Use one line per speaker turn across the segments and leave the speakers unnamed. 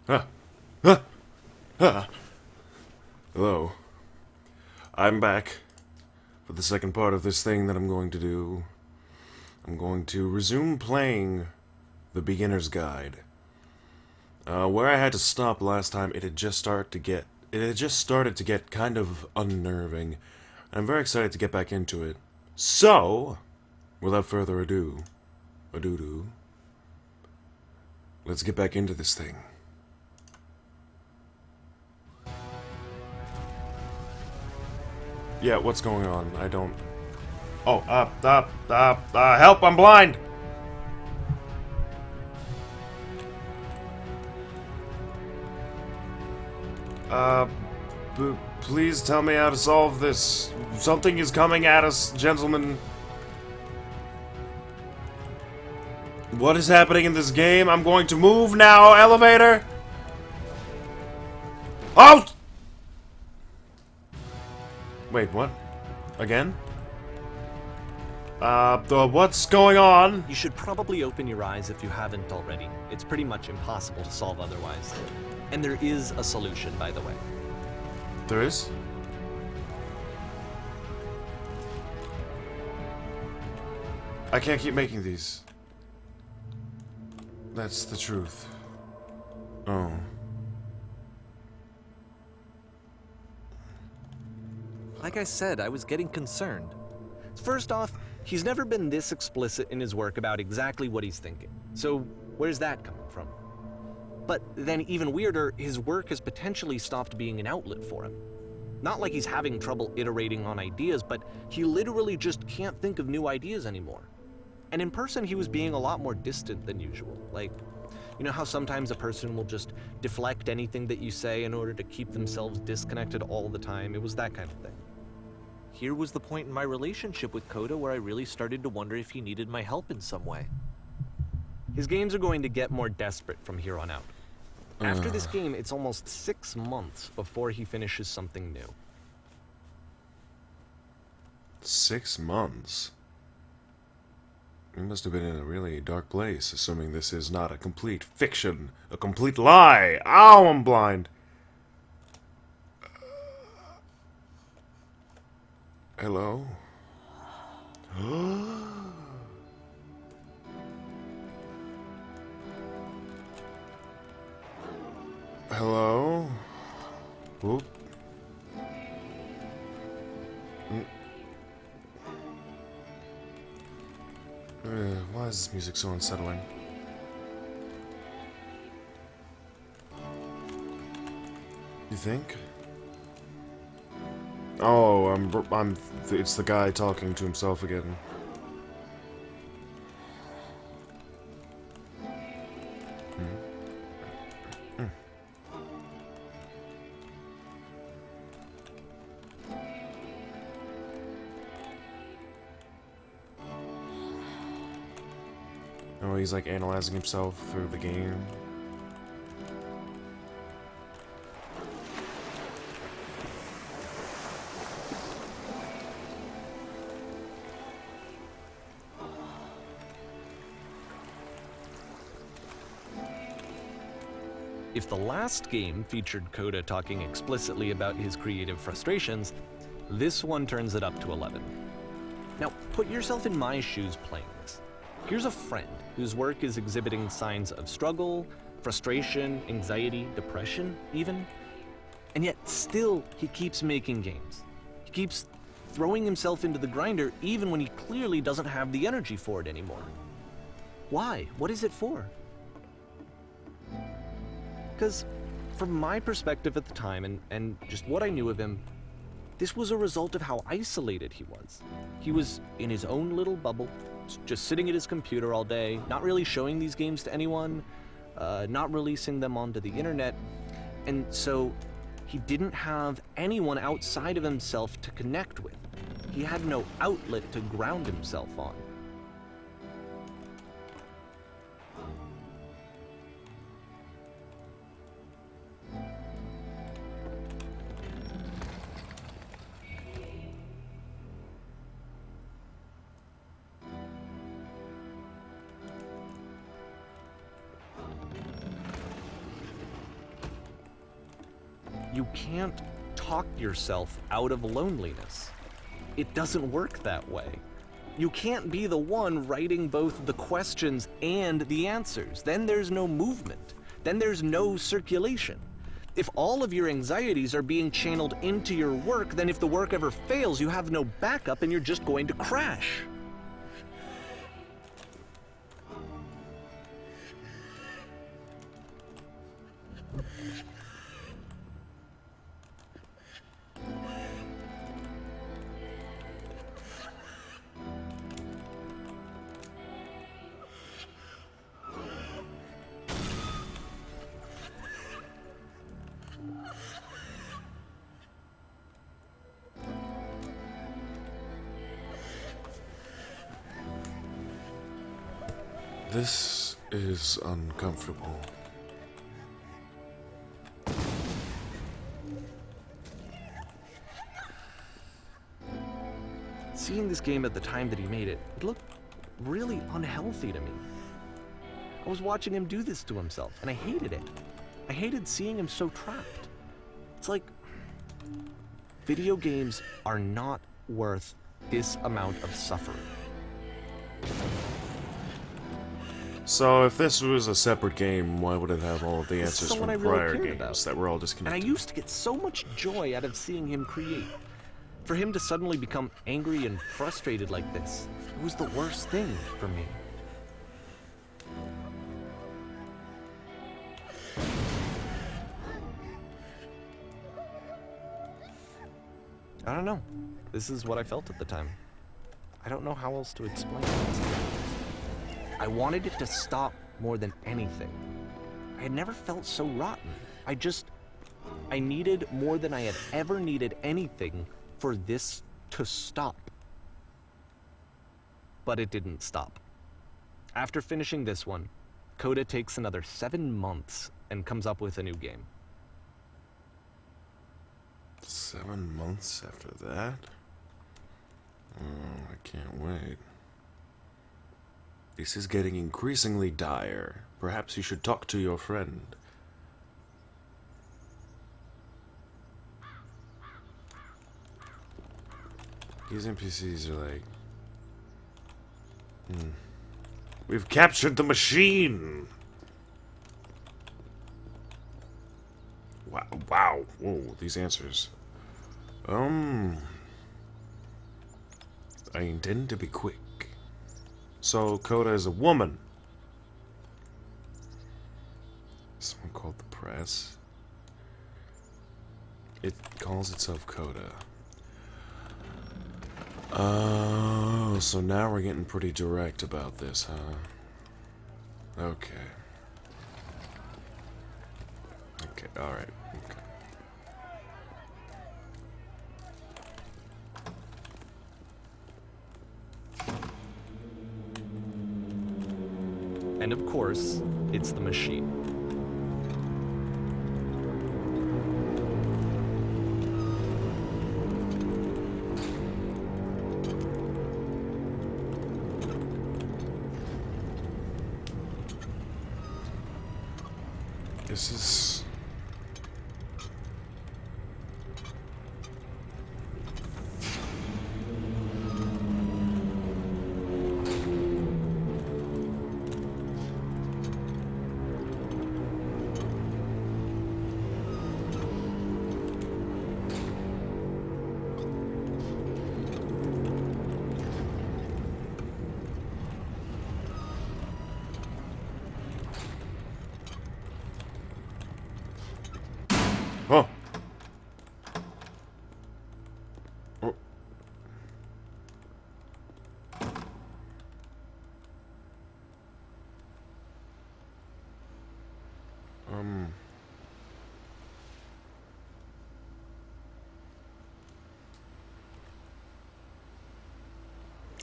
Huh. Huh. Huh. Hello. I'm back for the second part of this thing that I'm going to do. I'm going to resume playing The Beginner's Guide. Where I had to stop last time, it had just started to get kind of unnerving. I'm very excited to get back into it. So, without further ado, let's get back into this thing. Yeah, what's going on? I don't... Oh, help, I'm blind! Uh, please tell me how to solve this. Something is coming at us, gentlemen. What is happening in this game? I'm going to move now, elevator! Oh! Wait, what? Again? What's going on?
You should probably open your eyes if you haven't already. It's pretty much impossible to solve otherwise. And there is a solution, by the way.
There is? I can't keep making these. That's the truth. Oh.
Like I said, I was getting concerned. First off, he's never been this explicit in his work about exactly what he's thinking. So where's that coming from? But then even weirder, his work has potentially stopped being an outlet for him. Not like he's having trouble iterating on ideas, but he literally just can't think of new ideas anymore. And in person, he was being a lot more distant than usual. Like, you know how sometimes a person will just deflect anything that you say in order to keep themselves disconnected all the time? It was that kind of thing. Here was the point in my relationship with Coda where I really started to wonder if he needed my help in some way. His games are going to get more desperate from here on out. After this game, it's almost 6 months before he finishes something new.
6 months? We must have been in a really dark place, assuming this is not a complete fiction, a complete lie. Ow, I'm blind. Hello? Hello? Whoop. Why is this music so unsettling? You think? Oh, it's the guy talking to himself again. Oh, he's like analyzing himself through the game.
If the last game featured Coda talking explicitly about his creative frustrations, this one turns it up to 11. Now, put yourself in my shoes playing this. Here's a friend whose work is exhibiting signs of struggle, frustration, anxiety, depression, even. And yet, still, he keeps making games. He keeps throwing himself into the grinder even when he clearly doesn't have the energy for it anymore. Why? What is it for? Because from my perspective at the time, and just what I knew of him, this was a result of how isolated he was. He was in his own little bubble, just sitting at his computer all day, not really showing these games to anyone, not releasing them onto the internet, and so he didn't have anyone outside of himself to connect with. He had no outlet to ground himself on. You can't talk yourself out of loneliness. It doesn't work that way. You can't be the one writing both the questions and the answers. Then there's no movement. Then there's no circulation. If all of your anxieties are being channeled into your work, then if the work ever fails, you have no backup and you're just going to crash.
This is uncomfortable.
Seeing this game at the time that he made it, it looked really unhealthy to me. I was watching him do this to himself, and I hated it. I hated seeing him so trapped. It's like, video games are not worth this amount of suffering.
So if this was a separate game, why would it have all of the
This is
answers
someone
from
I really
prior
cared
games
about.
that were all
And I
disconnected?
used to get so much joy out of seeing him create. For him to suddenly become angry and frustrated like this, it was the worst thing for me. I don't know. This is what I felt at the time. I don't know how else to explain it. I wanted it to stop more than anything. I had never felt so rotten. I needed more than I had ever needed anything for this to stop. But it didn't stop. After finishing this one, Coda takes another 7 months and comes up with a new game.
7 months after that? Oh, I can't wait. This is getting increasingly dire. Perhaps you should talk to your friend. These NPCs are like... We've captured the machine! Wow, wow. Whoa, these answers. I intend to be quick. So, Coda is a woman. Someone called the press. It calls itself Coda. Oh, so now we're getting pretty direct about this, huh? Okay. Okay, alright. Okay.
And of course, it's the machine.
This is... Oh! Oh.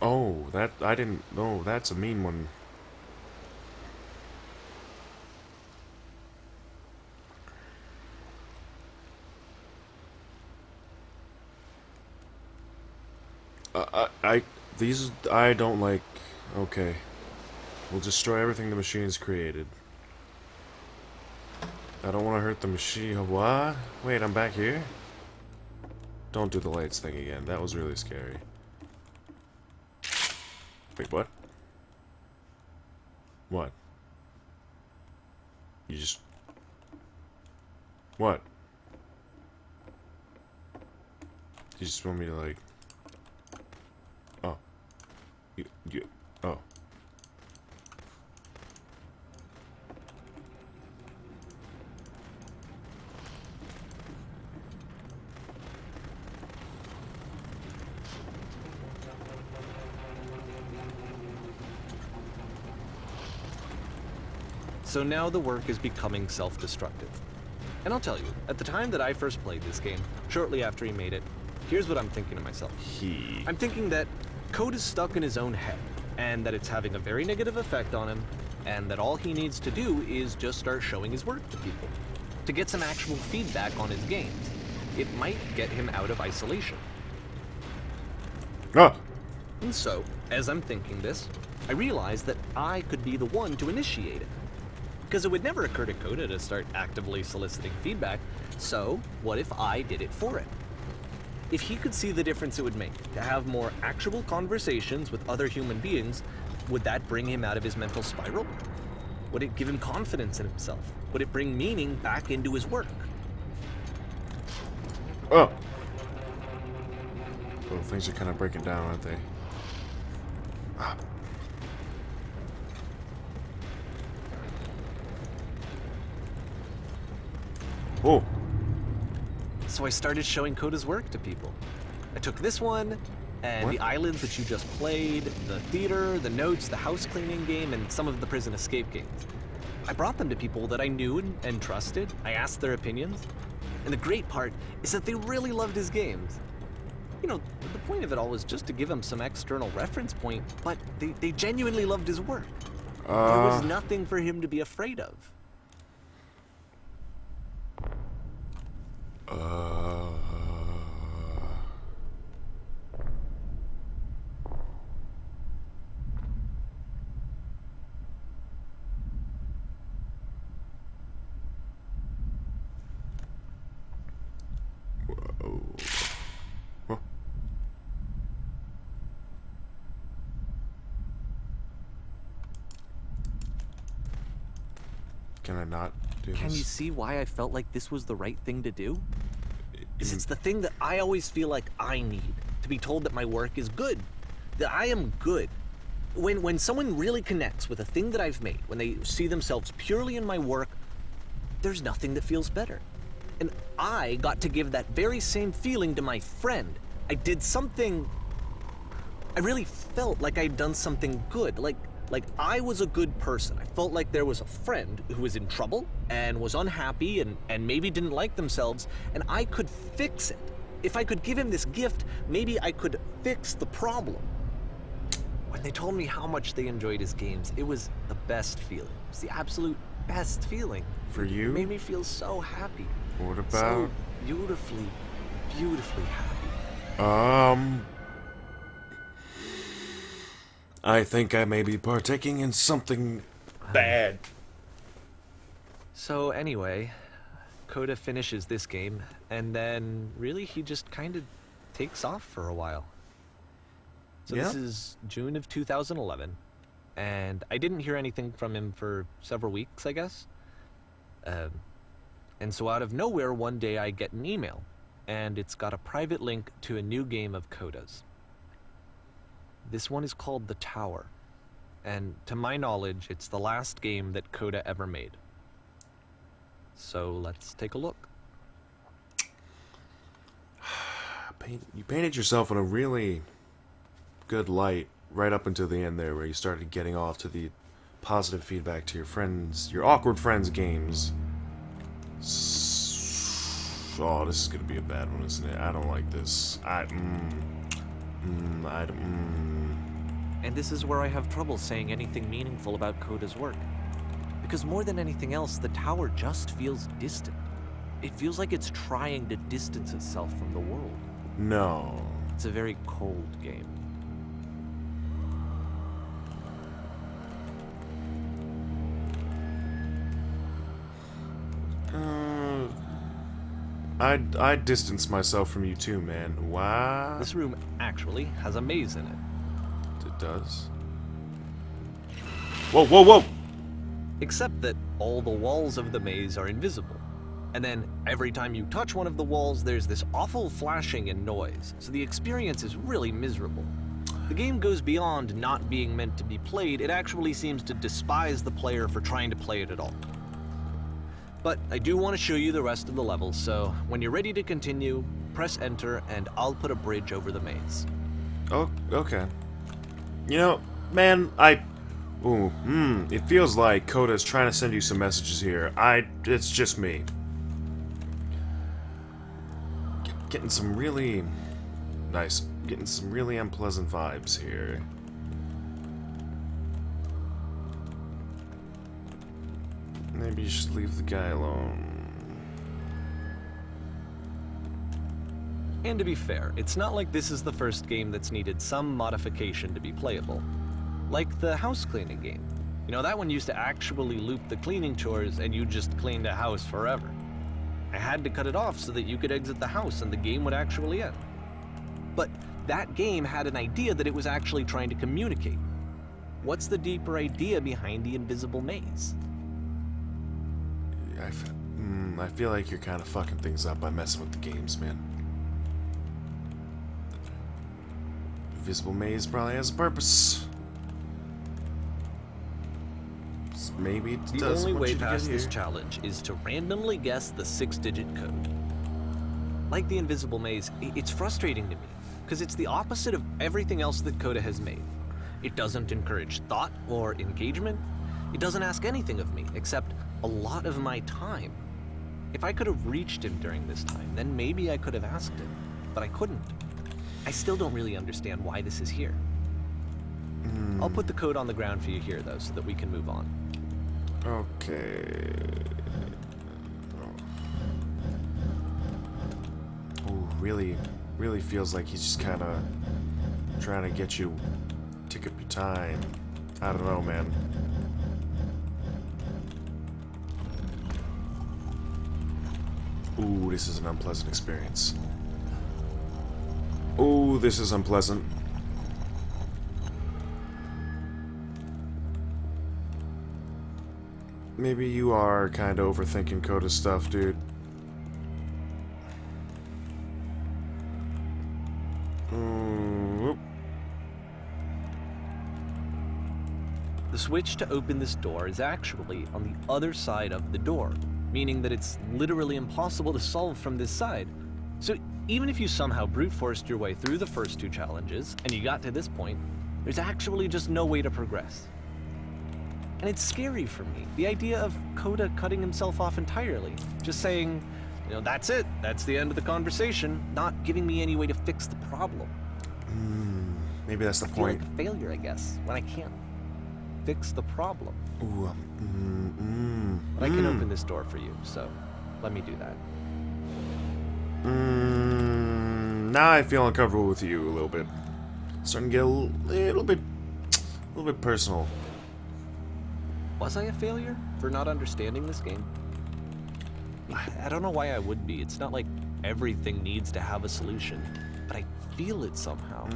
Oh, that... I didn't... Oh, that's a mean one. These... I don't like... Okay. We'll destroy everything the machine's created. I don't want to hurt the machine. What? Wait, I'm back here? Don't do the lights thing again. That was really scary. Wait, what? What? You just... What? You just want me to, like... Oh. You... Oh.
So now the work is becoming self-destructive. And I'll tell you, at the time that I first played this game, shortly after he made it, here's what I'm thinking to myself. I'm thinking that Code is stuck in his own head, and that it's having a very negative effect on him, and that all he needs to do is just start showing his work to people, to get some actual feedback on his games. It might get him out of isolation.
Oh!
And so, as I'm thinking this, I realize that I could be the one to initiate it. Because it would never occur to Coda to start actively soliciting feedback, so what if I did it for him? If he could see the difference it would make to have more actual conversations with other human beings, would that bring him out of his mental spiral? Would it give him confidence in himself? Would it bring meaning back into his work?
Oh! Oh, things are kind of breaking down, aren't they? Ah. Oh!
So I started showing Coda's work to people. I took this one, and
What?
the islands that you just played, the theater, the notes, the house cleaning game, and some of the prison escape games. I brought them to people that I knew and trusted. I asked their opinions. And the great part is that they really loved his games. You know, the point of it all was just to give him some external reference point, but they genuinely loved his work. There was nothing for him to be afraid of.
Whoa. Huh? Can I not do this?
Can you see why I felt like this was the right thing to do? Because it's the thing that I always feel like I need, to be told that my work is good, that I am good. When someone really connects with a thing that I've made, when they see themselves purely in my work, there's nothing that feels better. And I got to give that very same feeling to my friend. I did something... I really felt like I'd done something good, like I was a good person. I felt like there was a friend who was in trouble and was unhappy and maybe didn't like themselves, and I could fix it. If I could give him this gift, maybe I could fix the problem. When they told me how much they enjoyed his games, it was the best feeling. It was the absolute best feeling.
For you?
It made me feel so happy.
What about...
So beautifully, beautifully happy.
I think I may be partaking in something bad.
So anyway, Coda finishes this game, and then really he just kind of takes off for a while. So this is June of 2011, and I didn't hear anything from him for several weeks, I guess. And so out of nowhere, one day I get an email, and it's got a private link to a new game of Coda's. This one is called The Tower, and to my knowledge, it's the last game that Coda ever made. So let's take a look.
You painted yourself in a really good light right up until the end there, where you started getting off to the positive feedback to your friends, your awkward friends' games. Oh, this is gonna be a bad one, isn't it? I don't like this.
And this is where I have trouble saying anything meaningful about Coda's work. Because more than anything else, The Tower just feels distant. It feels like it's trying to distance itself from the world.
No.
It's a very cold game.
I distance myself from you too, man. Why?
This room actually has a maze in it.
It does. Whoa, whoa, whoa!
Except that all the walls of the maze are invisible. And then every time you touch one of the walls, there's this awful flashing and noise, so the experience is really miserable. The game goes beyond not being meant to be played, it actually seems to despise the player for trying to play it at all. But I do want to show you the rest of the levels, so when you're ready to continue, press enter and I'll put a bridge over the maze.
Oh, okay. You know, man, it feels like Coda's trying to send you some messages here. It's just me. Getting some really unpleasant vibes here. Maybe you should leave the guy alone.
And to be fair, it's not like this is the first game that's needed some modification to be playable. Like the house cleaning game. You know, that one used to actually loop the cleaning chores and you just cleaned a house forever. I had to cut it off so that you could exit the house and the game would actually end. But that game had an idea that it was actually trying to communicate. What's the deeper idea behind the invisible maze?
I feel like you're kind of fucking things up by messing with the games, man. Invisible maze probably has a purpose. Maybe it
The
does.
only way past this challenge is to randomly guess the 6-digit code. Like the invisible maze, it's frustrating to me, because it's the opposite of everything else that Coda has made. It doesn't encourage thought or engagement. It doesn't ask anything of me, except a lot of my time. If I could have reached him during this time, then maybe I could have asked him, but I couldn't. I still don't really understand why this is here. I'll put the code on the ground for you here, though, so that we can move on.
Okay. Oh, really feels like he's just kind of trying to get you, take up your time. I don't know, man. Ooh, this is an unpleasant experience. Ooh, this is unpleasant. Maybe you are kind of overthinking Coda's stuff, dude. Whoop.
The switch to open this door is actually on the other side of the door, meaning that it's literally impossible to solve from this side. So even if you somehow brute forced your way through the first 2 challenges, and you got to this point, there's actually just no way to progress. And it's scary for me, the idea of Coda cutting himself off entirely, just saying, you know, that's it, that's the end of the conversation, not giving me any way to fix the problem.
Maybe that's the
I feel
point.
like a failure, I guess, when I can't fix the problem.
Ooh,
But I can open this door for you, so let me do that.
Now I feel uncomfortable with you a little bit. Starting to get a little bit personal.
Was I a failure for not understanding this game? I don't know why I would be. It's not like everything needs to have a solution, but I feel it somehow.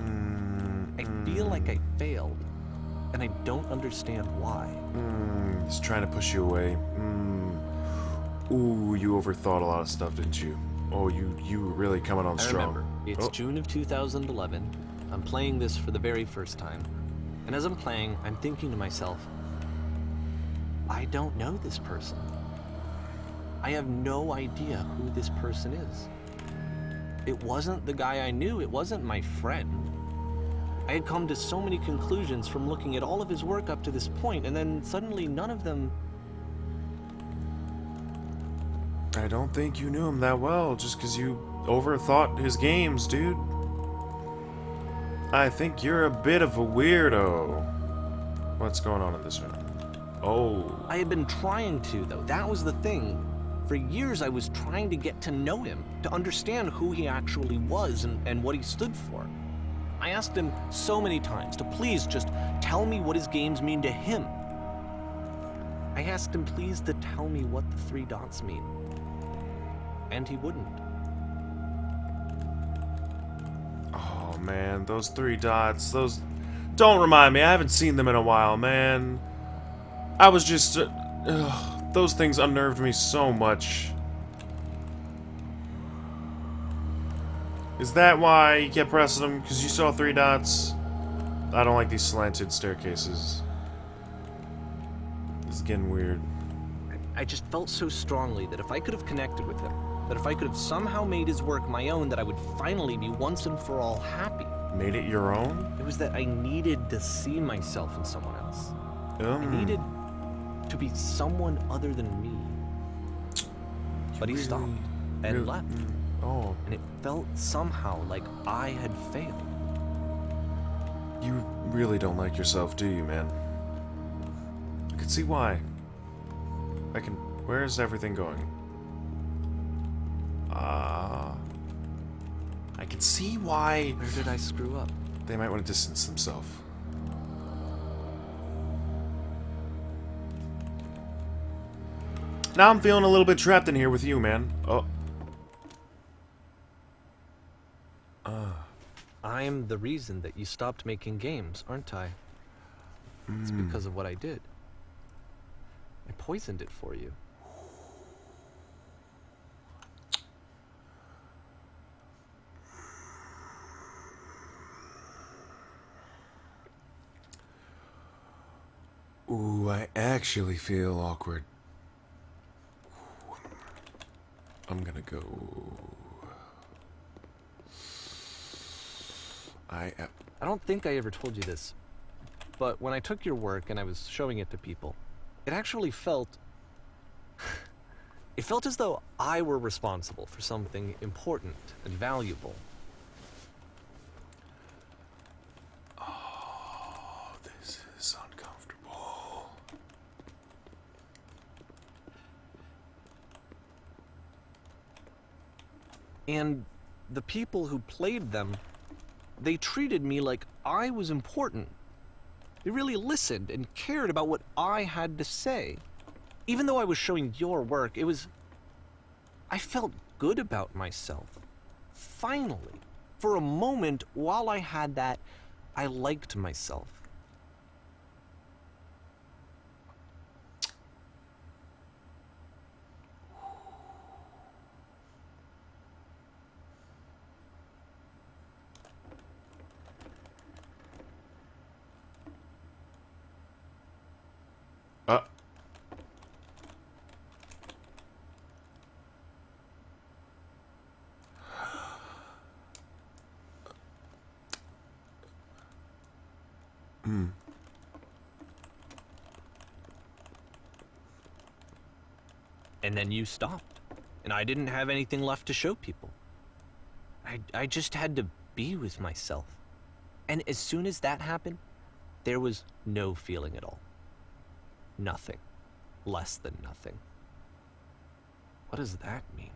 I feel like I failed, and I don't understand why.
He's trying to push you away. Ooh, you overthought a lot of stuff, didn't you? Oh, you were really coming on
I
strong.
remember, it's June of 2011. I'm playing this for the very first time. And as I'm playing, I'm thinking to myself, I don't know this person. I have no idea who this person is. It wasn't the guy I knew, it wasn't my friend. I had come to so many conclusions from looking at all of his work up to this point, and then suddenly none of them...
I don't think you knew him that well just because you overthought his games, dude. I think you're a bit of a weirdo. What's going on in this room? Oh.
I had been trying to, though. That was the thing. For years, I was trying to get to know him, to understand who he actually was and what he stood for. I asked him so many times to please just tell me what his games mean to him. I asked him please to tell me what the 3 dots mean. And he wouldn't.
man, those 3 dots, those... Don't remind me, I haven't seen them in a while, man. I was just... those things unnerved me so much. Is that why you kept pressing them? Because you saw 3 dots? I don't like these slanted staircases. This is getting weird.
I just felt so strongly that if I could have connected with him, that if I could have somehow made his work my own, that I would finally be once and for all happy.
Made it your own?
It was that I needed to see myself in someone else. I needed to be someone other than me. But he stopped and left.
Oh.
And it felt somehow like I had failed.
You really don't like yourself, do you, man? I can see why. Where's everything going? I can see why
Where did I screw up?
they might want to distance themselves. Now I'm feeling a little bit trapped in here with you, man. Oh.
I'm the reason that you stopped making games, aren't I? It's because of what I did. I poisoned it for you.
Ooh, I actually feel awkward. I'm gonna go...
I don't think I ever told you this, but when I took your work and I was showing it to people, it actually felt... it felt as though I were responsible for something important and valuable.
Oh, this is uncomfortable.
And the people who played them, they treated me like I was important. They really listened and cared about what I had to say. Even though I was showing your work, I felt good about myself. Finally. For a moment, while I had that, I liked myself.
Uh.
And then you stopped, and I didn't have anything left to show people. I just had to be with myself. And as soon as that happened, there was no feeling at all. Nothing. Less than nothing. What does that mean?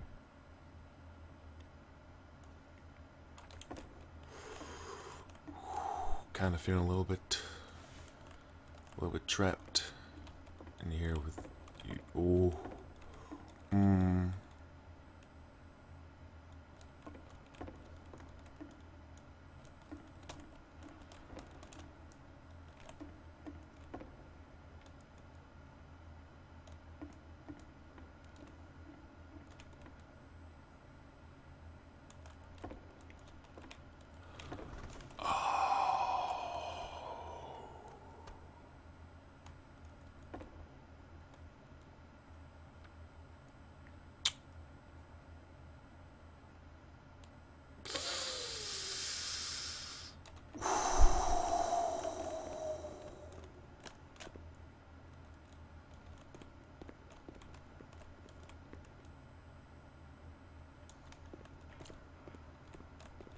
Kind of feeling a little bit trapped in here with you. Oh.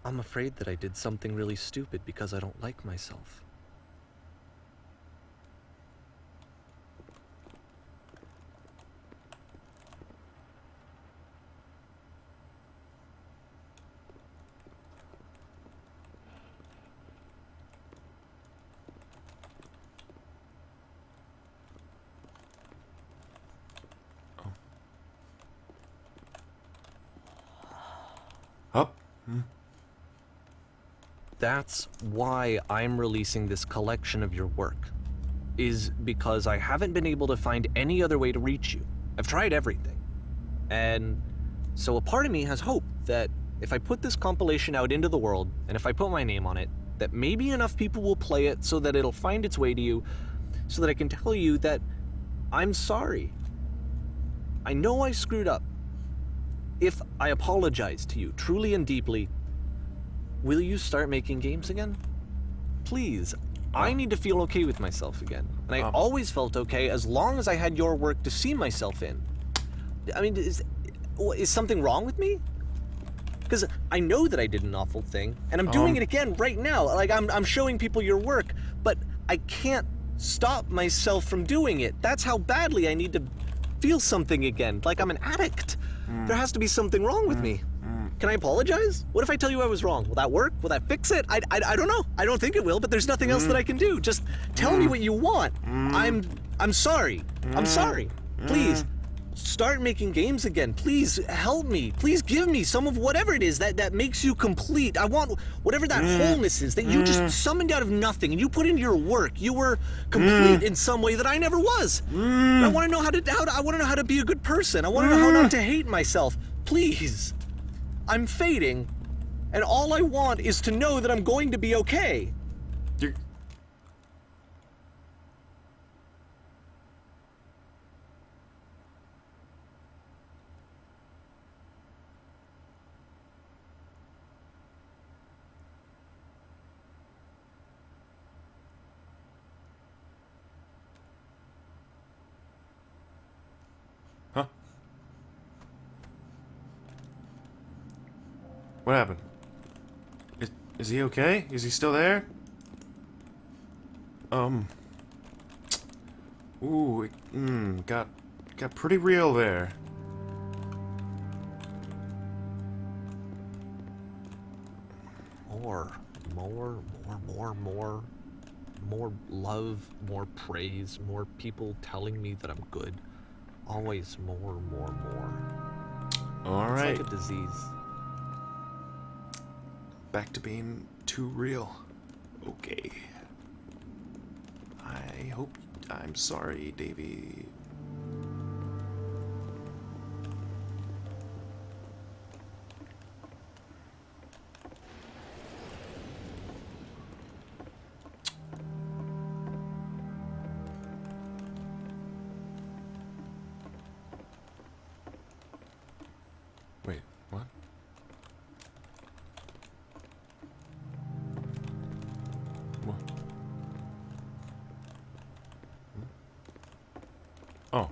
I'm afraid that I did something really stupid because I don't like myself.
Up.
That's why I'm releasing this collection of your work, is because I haven't been able to find any other way to reach you. I've tried everything. And so a part of me has hope that if I put this compilation out into the world, and if I put my name on it, that maybe enough people will play it so that it'll find its way to you, so that I can tell you that I'm sorry. I know I screwed up. If I apologize to you truly and deeply, will you start making games again? Please. I need to feel okay with myself again. And I always felt okay as long as I had your work to see myself in. I mean, is something wrong with me? Because I know that I did an awful thing, and I'm doing it again right now. Like, I'm showing people your work, but I can't stop myself from doing it. That's how badly I need to feel something again, like I'm an addict. There has to be something wrong with me. Can I apologize? What if I tell you I was wrong? Will that work? Will that fix it? I don't know. I don't think it will, but there's nothing else that I can do. Just tell me what you want. I'm sorry. I'm sorry. Please, start making games again. Please help me. Please give me some of whatever it is that makes you complete. I want whatever that wholeness is that you just summoned out of nothing and you put into your work. You were complete in some way that I never was. I want to know I want to know how to be a good person. I want to know how not to hate myself. Please. I'm fading, and all I want is to know that I'm going to be okay.
You're... Huh? What happened? Is he okay? Is he still there? Ooh, it, got pretty real there.
More love, more praise, more people telling me that I'm good. Always more.
All right.
It's like a disease.
Back to being too real. Okay. I'm sorry, Davey. Wait, what? What? Oh.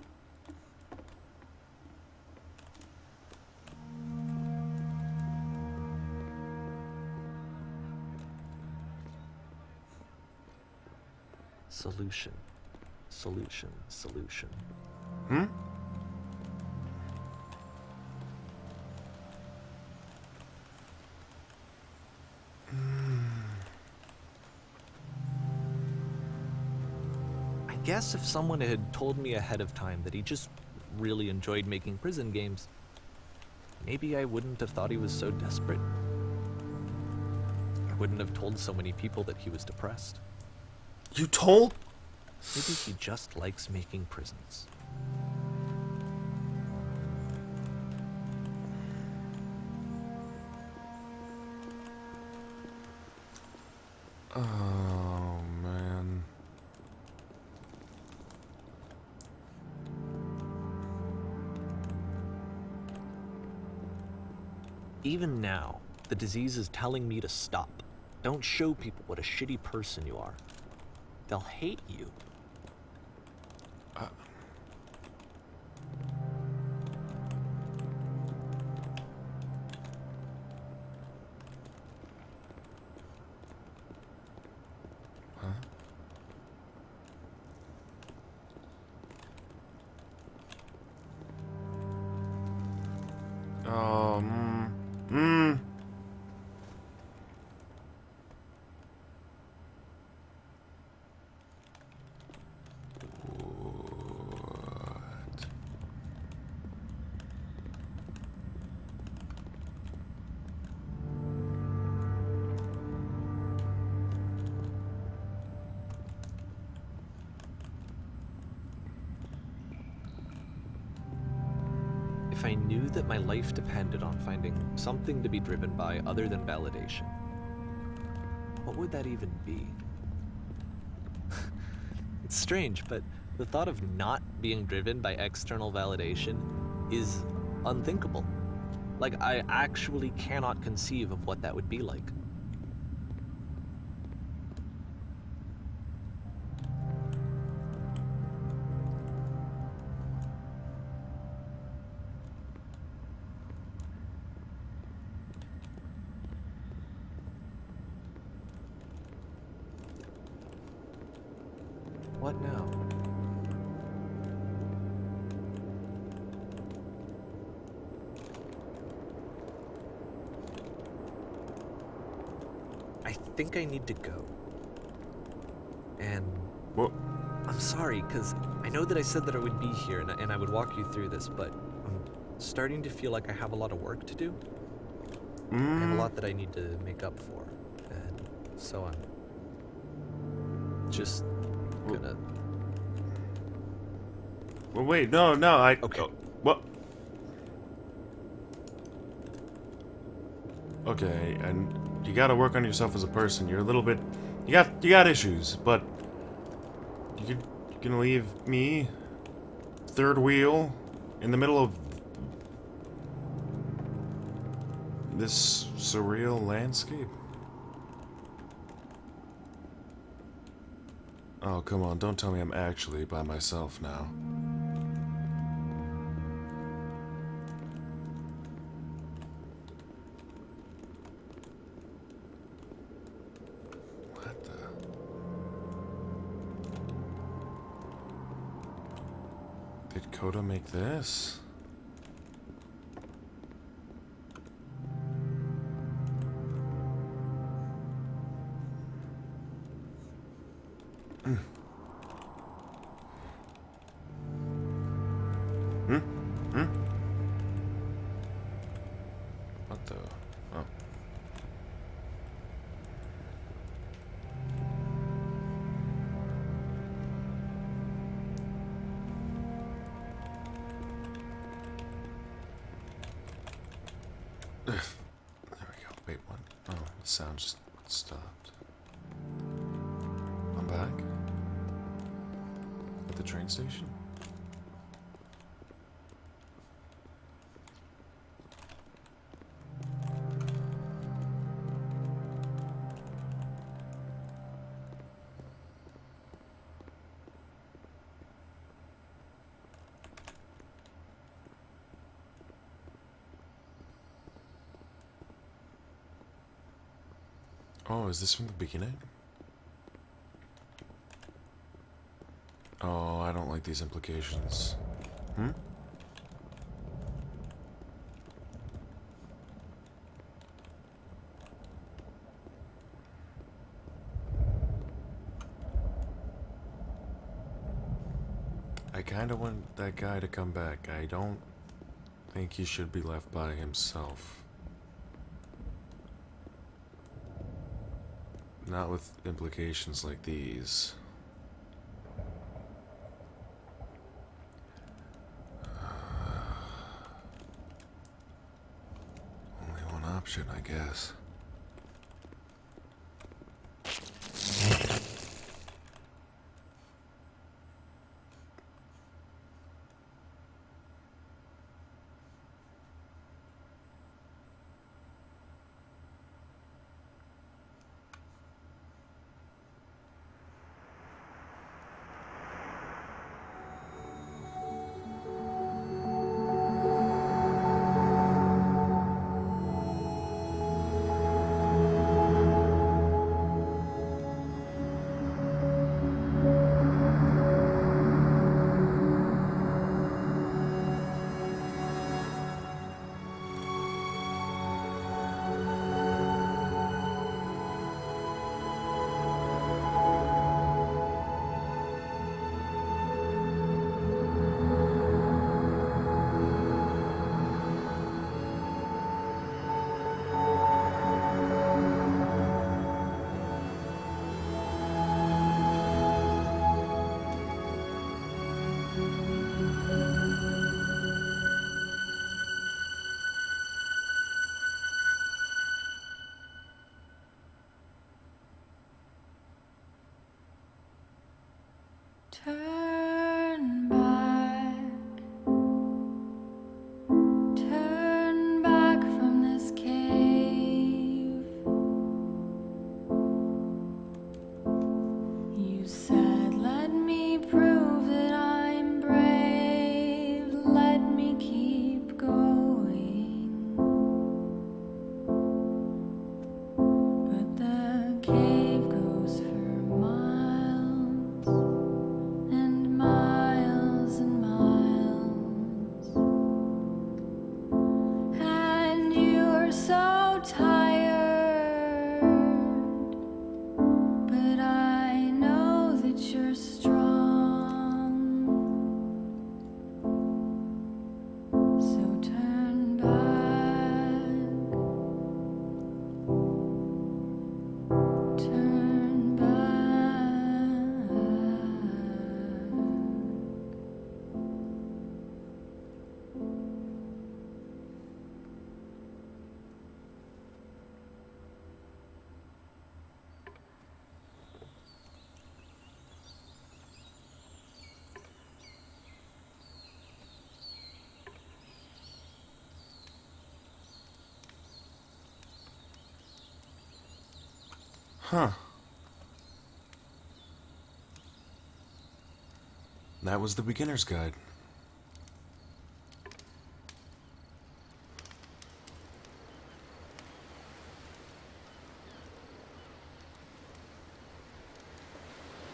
Solution.
Hmm?
I guess if someone had told me ahead of time that he just really enjoyed making prison games, maybe I wouldn't have thought he was so desperate. I wouldn't have told so many people that he was depressed.
You told?
Maybe he just likes making prisons.
Oh, man.
Even now, the disease is telling me to stop. Don't show people what a shitty person you are. They'll hate you.
Oh, What?
if I knew that my life depended on finding something to be driven by other than validation, what would that even be? It's strange, but the thought of not being driven by external validation is unthinkable. Like, I actually cannot conceive of what that would be like. What now? I think I need to go. And
Well,
I'm sorry, because I know that I said that I would be here and I would walk you through this, but I'm starting to feel like I have a lot of work to do. I have a lot that I need to make up for. And so I'm just gonna...
well, wait, no,
Okay.
What? Okay, and you gotta work on yourself as a person. You're a little bit... You got issues, but... You're gonna leave me... third wheel... in the middle of... this surreal landscape? Oh, come on, don't tell me I'm actually by myself now. What the... Did Coda make this? What the... Oh. There we go. Wait, what? Oh, the sound just stopped. I'm back? At the train station? Oh, is this from the beginning? Oh, I don't like these implications. Hmm? I kinda want that guy to come back. I don't think he should be left by himself. Not with implications like these. Only one option, I guess.
Turn back, turn back from this cave. You said, let me prove that I'm brave, let me keep going. But the cave goes for miles and miles and miles, and you're so tired, but I know that you're strong, so turn back, turn back.
Huh. That was the beginner's guide.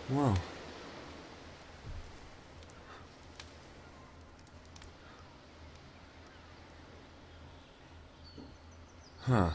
Whoa. Huh.